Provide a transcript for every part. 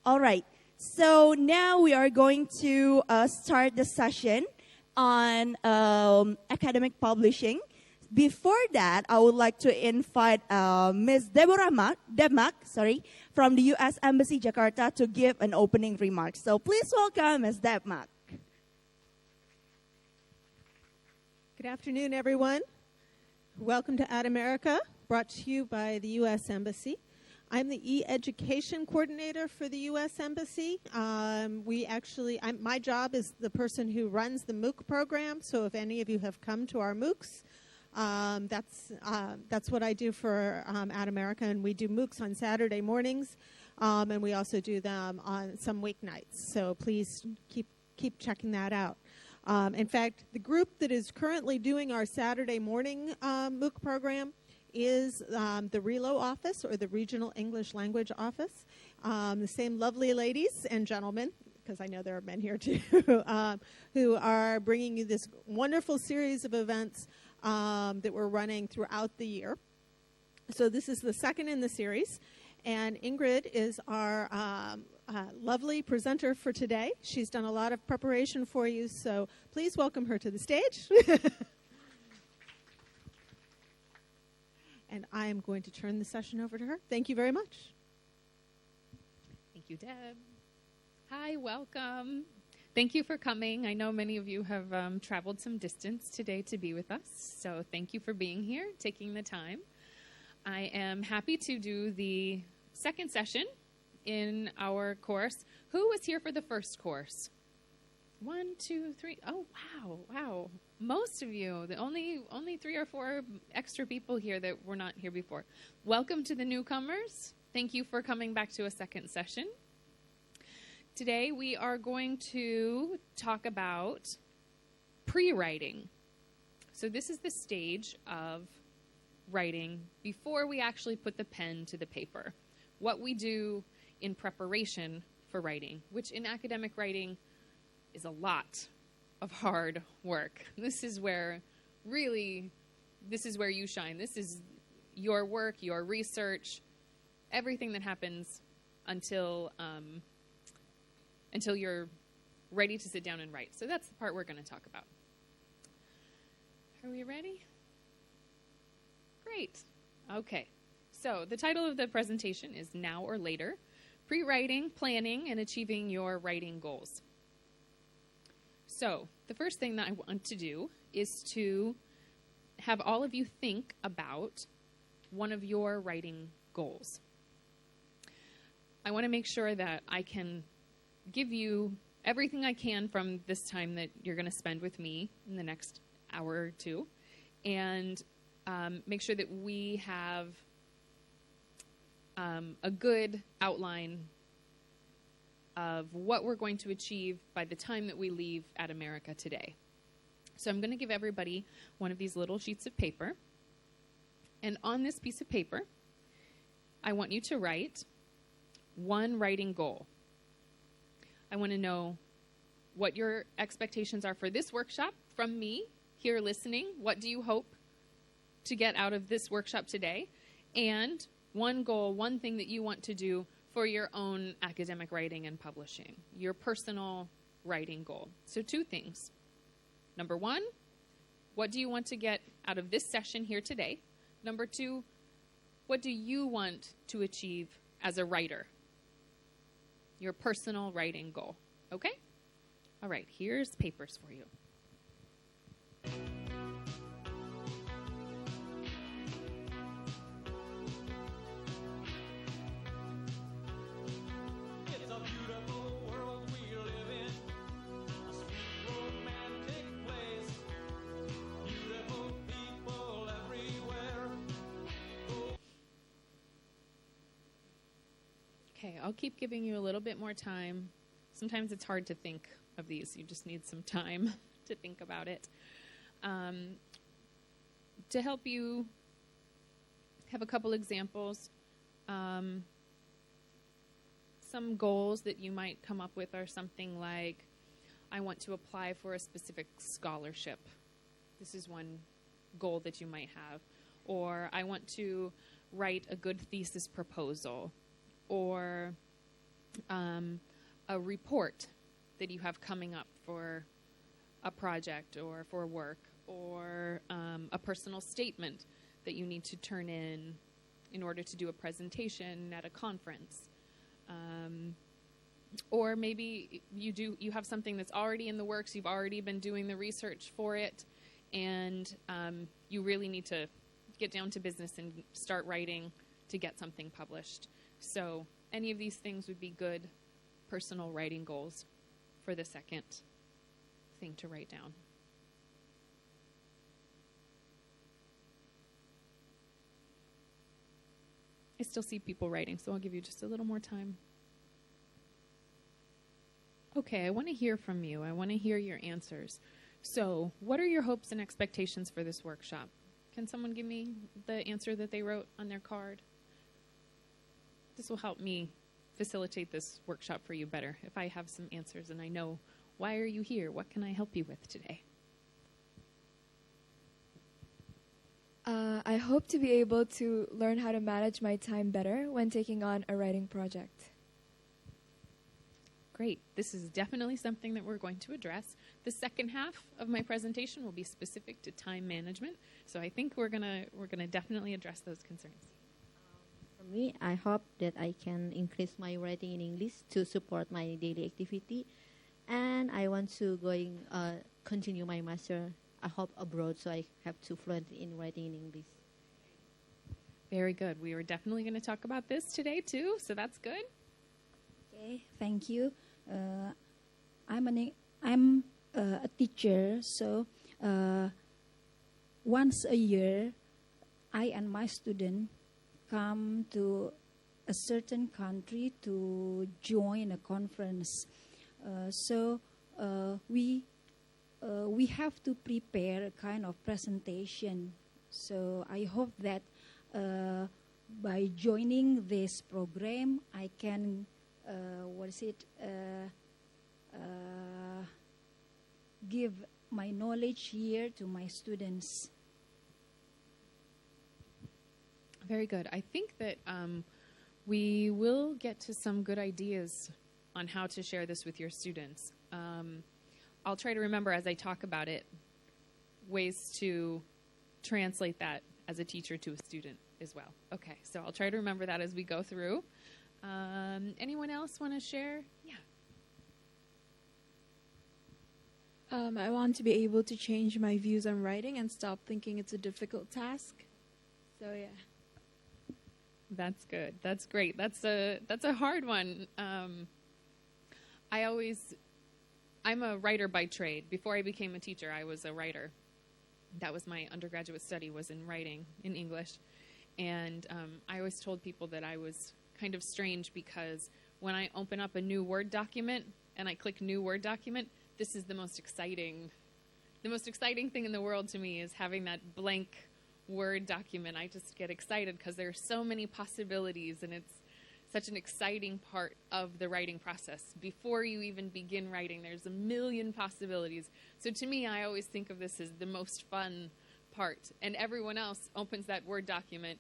All right. So now we are going to start the session on academic publishing. Before that, I would like to invite Ms. Debmak, from the U.S. Embassy Jakarta to give an opening remark. So please welcome Ms. Debmak. Good afternoon, everyone. Welcome to Ad America, brought to you by the U.S. Embassy. I'm the e-education coordinator for the U.S. Embassy. My job is the person who runs the MOOC program. So if any of you have come to our MOOCs, that's what I do for Ad America, and we do MOOCs on Saturday mornings, and we also do them on some weeknights. So please keep checking that out. In fact, the group that is currently doing our Saturday morning MOOC program is the RELO office, or the Regional English Language Office. The same lovely ladies and gentlemen, because I know there are men here too, who are bringing you this wonderful series of events that we're running throughout the year. So this is the second in the series, and Ingrid is our lovely presenter for today. She's done a lot of preparation for you, so please welcome her to the stage. And I am going to turn the session over to her. Thank you very much. Thank you, Deb. Hi, welcome. Thank you for coming. I know many of you have traveled some distance today to be with us, so thank you for being here, taking the time. I am happy to do the second session in our course. Who was here for the first course? 1, 2, 3. Oh, wow. Most of you. The only 3 or 4 extra people here that were not here before. Welcome to the newcomers. Thank you for coming back to a second session. Today we are going to talk about pre-writing. So this is the stage of writing before we actually put the pen to the paper. What we do in preparation for writing, which in academic writing is a lot of hard work. This is where you shine. This is your work, your research, everything that happens until you're ready to sit down and write. So that's the part we're going to talk about. Are we ready? Great. Okay. So the title of the presentation is Now or Later: Pre-Writing, Planning, and Achieving Your Writing Goals. So the first thing that I want to do is to have all of you think about one of your writing goals. I want to make sure that I can give you everything I can from this time that you're going to spend with me in the next hour or two, and make sure that we have a good outline of what we're going to achieve by the time that we leave Ad America today. So I'm going to give everybody one of these little sheets of paper. And on this piece of paper, I want you to write one writing goal. I want to know what your expectations are for this workshop from me here listening. What do you hope to get out of this workshop today? And one goal, one thing that you want to do for your own academic writing and publishing, your personal writing goal. So 2 things. Number 1, what do you want to get out of this session here today? Number 2, what do you want to achieve as a writer? Your personal writing goal. Okay? All right, here's papers for you. Okay, I'll keep giving you a little bit more time. Sometimes it's hard to think of these. You just need some time to think about it. To help you have a couple examples, some goals that you might come up with are something like, I want to apply for a specific scholarship. This is one goal that you might have. Or I want to write a good thesis proposal. Or a report that you have coming up for a project or for work, or a personal statement that you need to turn in order to do a presentation at a conference. Or maybe you have something that's already in the works, you've already been doing the research for it, and you really need to get down to business and start writing to get something published. So any of these things would be good personal writing goals for the second thing to write down. I still see people writing, so I'll give you just a little more time. Okay, I want to hear from you. I want to hear your answers. So, what are your hopes and expectations for this workshop? Can someone give me the answer that they wrote on their card? This will help me facilitate this workshop for you better if I have some answers and I know, why are you here? What can I help you with today? I hope to be able to learn how to manage my time better when taking on a writing project. Great. This is definitely something that we're going to address. The second half of my presentation will be specific to time management, so I think we're gonna definitely address those concerns. For me, I hope that I can increase my writing in English to support my daily activity, and I want to continue my master. I hope abroad, so I have to fluent in writing in English. Very good. We are definitely going to talk about this today too, so that's good. Okay, thank you. I'm a teacher, so once a year, I and my student come to a certain country to join a conference. So we have to prepare a kind of presentation. So I hope that by joining this program, I can give my knowledge here to my students. Very good. I think that we will get to some good ideas on how to share this with your students. I'll try to remember as I talk about it ways to translate that as a teacher to a student as well. Okay, so I'll try to remember that as we go through. Anyone else want to share? Yeah. I want to be able to change my views on writing and stop thinking it's a difficult task. So yeah. That's good. That's great. That's a hard one. I'm a writer by trade. Before I became a teacher, I was a writer. That was my undergraduate study, was in writing in English. And I always told people that I was kind of strange because when I open up a new Word document and I click New Word Document, this is the most exciting thing in the world to me, is having that blank Word document. I just get excited because there are so many possibilities, and it's such an exciting part of the writing process. Before you even begin writing, there's a million possibilities. So to me, I always think of this as the most fun part. And everyone else opens that Word document.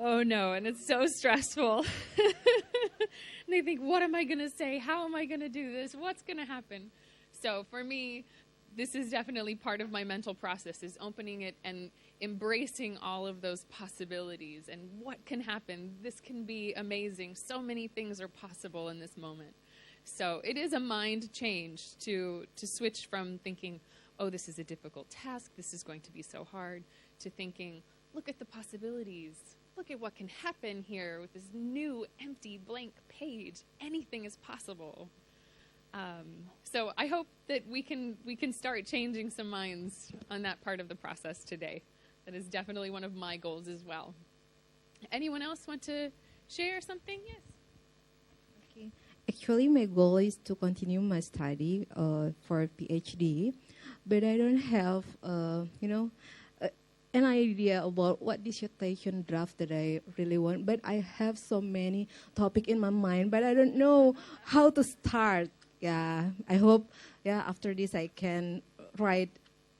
Oh no, and it's so stressful. And they think, what am I going to say? How am I going to do this? What's going to happen? So for me, this is definitely part of my mental process, is opening it and embracing all of those possibilities and what can happen. This can be amazing. So many things are possible in this moment. So it is a mind change to switch from thinking, oh, this is a difficult task, this is going to be so hard, to thinking, look at the possibilities. Look at what can happen here with this new empty blank page. Anything is possible. So I hope that we can start changing some minds on that part of the process today. That is definitely one of my goals as well. Anyone else want to share something? Yes. Okay. Actually, my goal is to continue my study for PhD, but I don't have, an idea about what dissertation draft that I really want. But I have so many topics in my mind, but I don't know how to start. Yeah, I hope, after this I can write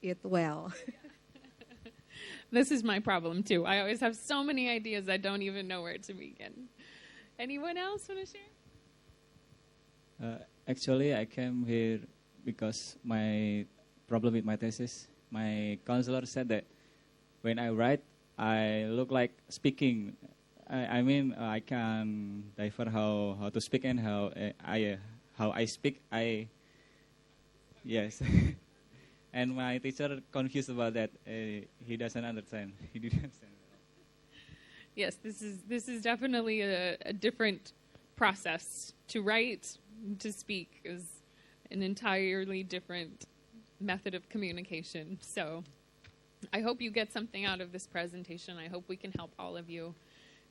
it well. This is my problem, too. I always have so many ideas I don't even know where to begin. Anyone else want to share? Actually, I came here because my problem with my thesis. My counselor said that when I write, I look like speaking. I mean, I can differ how to speak and how I speak. Yes. And my teacher confused about that. He doesn't understand. He didn't understand. Yes, this is definitely a different process. To write, to speak is an entirely different method of communication. So I hope you get something out of this presentation. I hope we can help all of you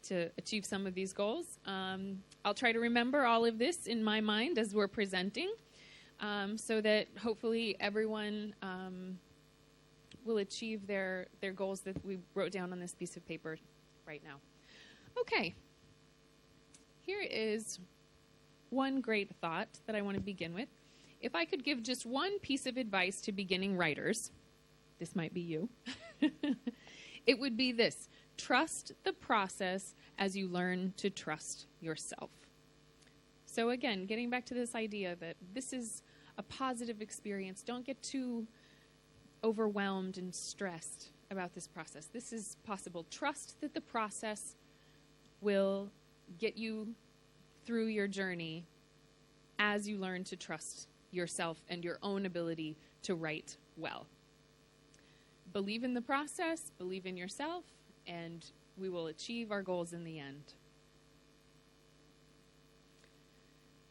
to achieve some of these goals. I'll try to remember all of this in my mind as we're presenting, so that hopefully everyone will achieve their goals that we wrote down on this piece of paper right now. Okay. Here is one great thought that I want to begin with. If I could give just one piece of advice to beginning writers, this might be you, it would be this: trust the process as you learn to trust yourself. So again, getting back to this idea that this is a positive experience. Don't get too overwhelmed and stressed about this process. This is possible. Trust that the process will get you through your journey as you learn to trust yourself and your own ability to write well. Believe in the process, believe in yourself, and we will achieve our goals in the end.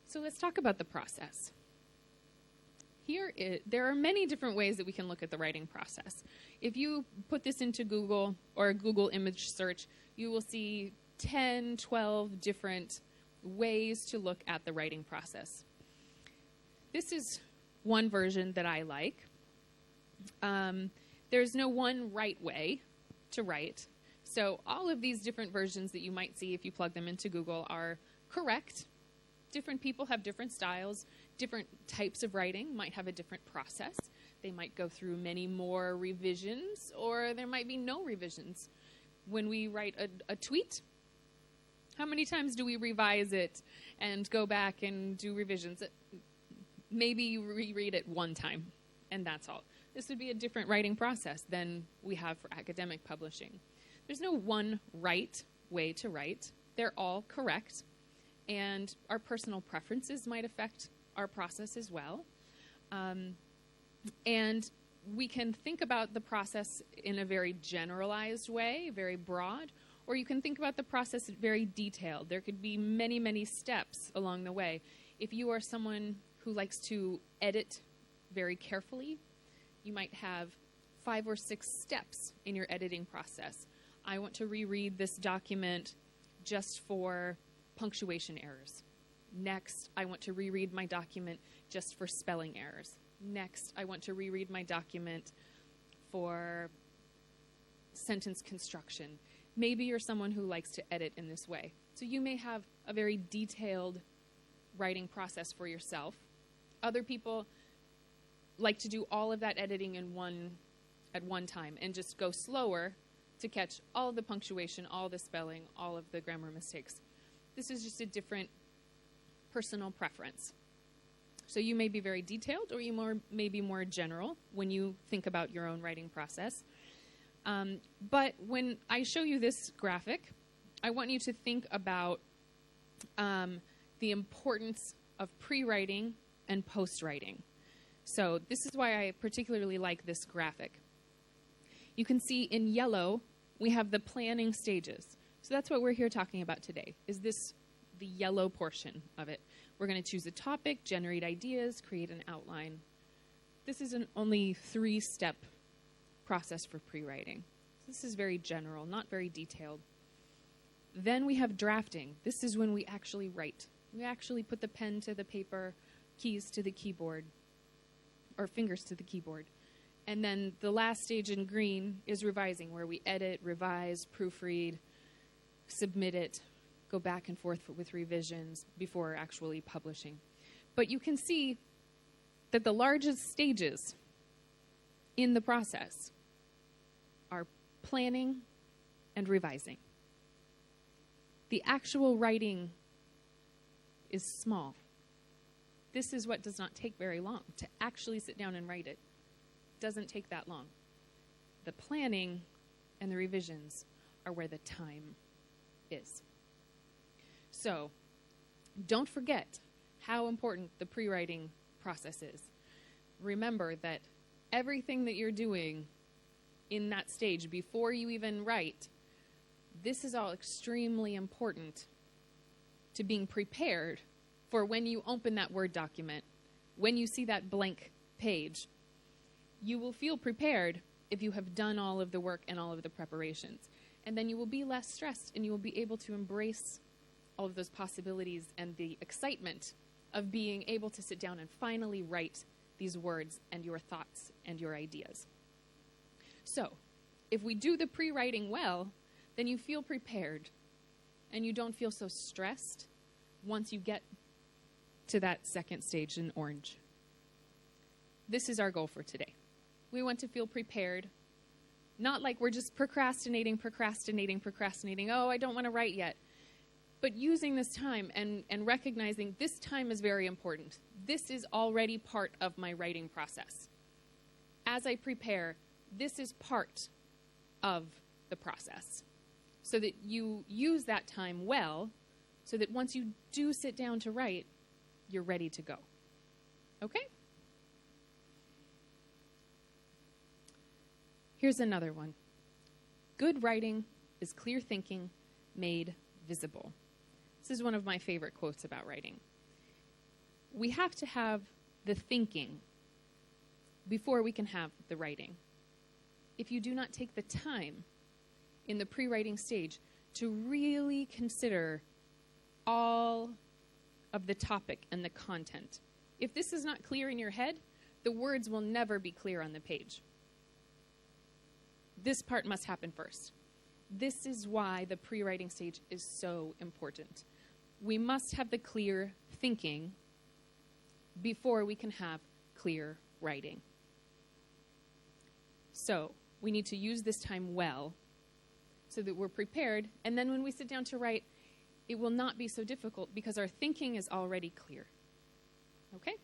So let's talk about the process. There are many different ways that we can look at the writing process. If you put this into Google or a Google image search, you will see 10, 12 different ways to look at the writing process. This is one version that I like. There's no one right way to write. So all of these different versions that you might see if you plug them into Google are correct. Different people have different styles. Different types of writing might have a different process. They might go through many more revisions, or there might be no revisions. When we write a tweet, how many times do we revise it and go back and do revisions? Maybe you reread it one time, and that's all. This would be a different writing process than we have for academic publishing. There's no one right way to write. They're all correct, and our personal preferences might affect our process as well. And we can think about the process in a very generalized way, very broad, or you can think about the process very detailed. There could be many, many steps along the way. If you are someone who likes to edit very carefully, you might have 5 or 6 steps in your editing process. I want to reread this document just for punctuation errors. Next, I want to reread my document just for spelling errors. Next, I want to reread my document for sentence construction. Maybe you're someone who likes to edit in this way. So you may have a very detailed writing process for yourself. Other people like to do all of that editing at one time and just go slower to catch all of the punctuation, all the spelling, all of the grammar mistakes. This is just a different personal preference. So you may be very detailed, or you may be more general when you think about your own writing process. But when I show you this graphic, I want you to think about the importance of pre-writing and post-writing. So this is why I particularly like this graphic. You can see in yellow, we have the planning stages. So that's what we're here talking about today, is this the yellow portion of it. We're going to choose a topic, generate ideas, create an outline. This is an only 3-step process for pre-writing. This is very general, not very detailed. Then we have drafting. This is when we actually write. We actually put the pen to the paper, keys to the keyboard, or fingers to the keyboard. And then the last stage in green is revising, where we edit, revise, proofread, submit it, go back and forth with revisions before actually publishing. But you can see that the largest stages in the process are planning and revising. The actual writing is small. this is what does not take very long. To actually sit down and write it doesn't take that long. The planning and the revisions are where the time is. So, don't forget how important the pre-writing process is. Remember that everything that you're doing in that stage before you even write, this is all extremely important to being prepared for when you open that Word document, when you see that blank page. You will feel prepared if you have done all of the work and all of the preparations. And then you will be less stressed and you will be able to embrace all of those possibilities and the excitement of being able to sit down and finally write these words and your thoughts and your ideas. So, if we do the pre-writing well, then you feel prepared and you don't feel so stressed once you get to that second stage in orange. This is our goal for today. We want to feel prepared, not like we're just procrastinating. Oh, I don't want to write yet. But using this time and recognizing this time is very important. This is already part of my writing process. As I prepare, this is part of the process. So that you use that time well, so that once you do sit down to write, you're ready to go. Okay? Here's another one. Good writing is clear thinking made visible. This is one of my favorite quotes about writing. We have to have the thinking before we can have the writing. If you do not take the time in the pre-writing stage to really consider all of the topic and the content, if this is not clear in your head, the words will never be clear on the page. This part must happen first. This is why the pre-writing stage is so important. We must have the clear thinking before we can have clear writing. So, we need to use this time well so that we're prepared, and then when we sit down to write, it will not be so difficult because our thinking is already clear. Okay?